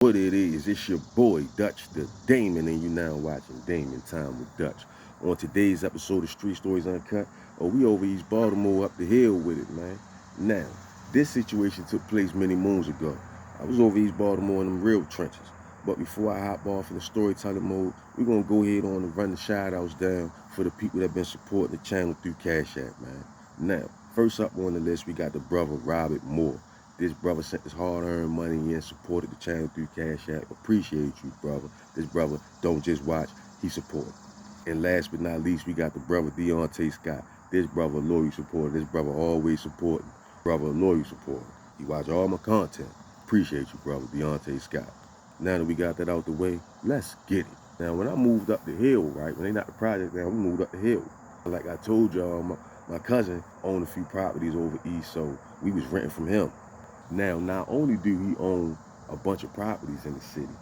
What it is, it's your boy Dutch the Damon, and you now watching Damon Time with Dutch. On today's episode of Street Stories Uncut, we over East Baltimore up the hill with it, man. Now, this situation took place many moons ago. I was over East Baltimore in them real trenches. But before I hop off in the storytelling mode, we're gonna go ahead on and run the shout outs down for the people that been supporting the channel through Cash App, man. Now, first up on the list, we got the brother Robert Moore. This brother sent his hard-earned money and supported the channel through Cash App. Appreciate you, brother. This brother don't just watch, he supported. And last but not least, we got the brother Deontay Scott. This brother loyal supporter. This brother always supporting. Brother loyal supporter. He watch all my content. Appreciate you, brother Deontay Scott. Now that we got that out the way, let's get it. Now, when I moved up the hill, right, when they knocked the project down, we moved up the hill. Like I told y'all, my cousin owned a few properties over east, so we was renting from him. Now, not only do he own a bunch of properties in the city,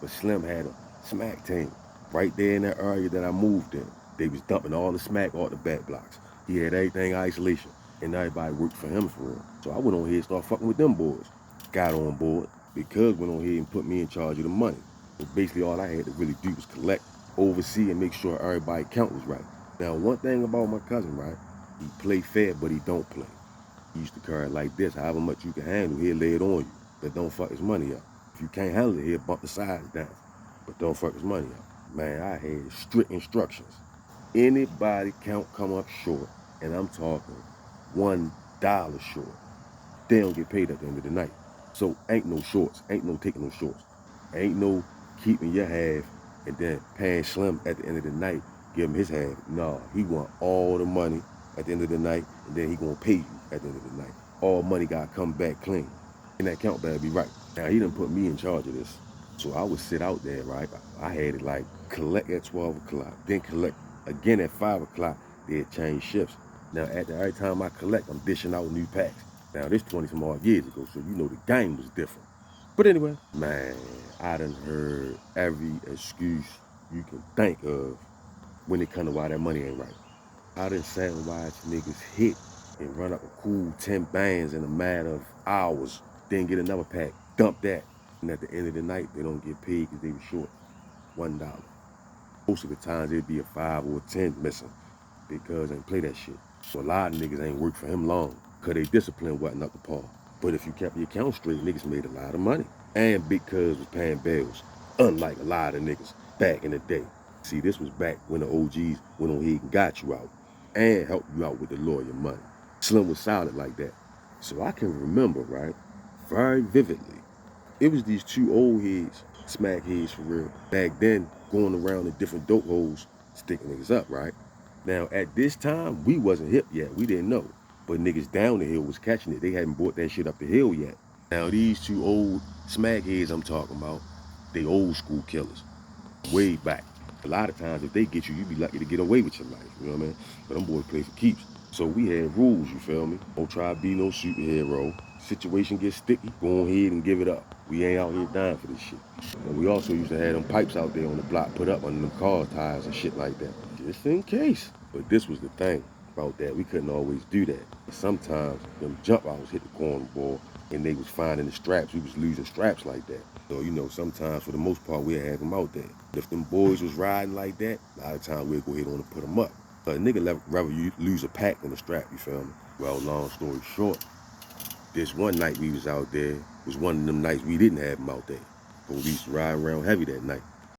but Slim had a smack team right there in that area that I moved in. They was dumping all the smack off the back blocks. He had everything isolation, and everybody worked for him for real. So I went on here and started fucking with them boys. Got on board. Because went on here and put me in charge of the money. So basically all I had to really do was collect, oversee, and make sure everybody's count was right. Now, one thing about my cousin, right, he play fair, but he don't play. He used to carry it like this: however much you can handle, he'll lay it on you, but don't fuck his money up. If you can't handle it, he'll bump the sides down, but don't fuck his money up. Man, I had strict instructions. Anybody count come up short, and I'm talking $1 short, they don't get paid at the end of the night. So ain't no shorts, ain't no taking no shorts. Ain't no keeping your half and then paying Slim at the end of the night, give him his half. No, he want all the money at the end of the night, and then he gonna pay you at the end of the night. All money gotta come back clean. And that count better be right. Now, he done put me in charge of this. So I would sit out there, right? I had it like collect at 12 o'clock, then collect again at 5 o'clock, they'd change shifts. Now, after every time I collect, I'm dishing out new packs. Now, this 20 some odd years ago, so you know the game was different. But anyway, man, I done heard every excuse you can think of when it come to why that money ain't right. I done sat and watched niggas hit and run up a cool 10 bands in a matter of hours, then get another pack, dump that, and at the end of the night, they don't get paid because they were short $1. Most of the times, it'd be a 5 or a 10 missing because they ain't play that shit. So a lot of niggas ain't worked for him long, because they discipline wasn't up to par. But if you kept your account straight, niggas made a lot of money. And Big Cuz was paying bills, unlike a lot of niggas back in the day. See, this was back when the OGs went on here and got you out and helped you out with the lawyer money. Slim was solid like that. So I can remember, right, very vividly, it was these two old heads, smack heads for real, back then going around the different dope holes, sticking niggas up, right? Now, at this time, we wasn't hip yet. We didn't know. But niggas down the hill was catching it. They hadn't brought that shit up the hill yet. Now, these two old smack heads I'm talking about, they old school killers. Way back. A lot of times, if they get you, you be lucky to get away with your life. You know what I mean? But them boys play for keeps. So we had rules, you feel me? Don't try to be no superhero. Situation gets sticky, go on ahead and give it up. We ain't out here dying for this shit. And we also used to have them pipes out there on the block put up under them car tires and shit like that. Just in case. But this was the thing about that. We couldn't always do that. Sometimes them jump outs hit the corner ball and they was finding the straps. We was losing straps like that. So, you know, sometimes for the most part, we'd have them out there. If them boys was riding like that, a lot of times we'd go ahead on and put them up. But a nigga rather you lose a pack than a strap, you feel me? Well, long story short, this one night we was out there was one of them nights we didn't have them out there. Police riding around heavy that night.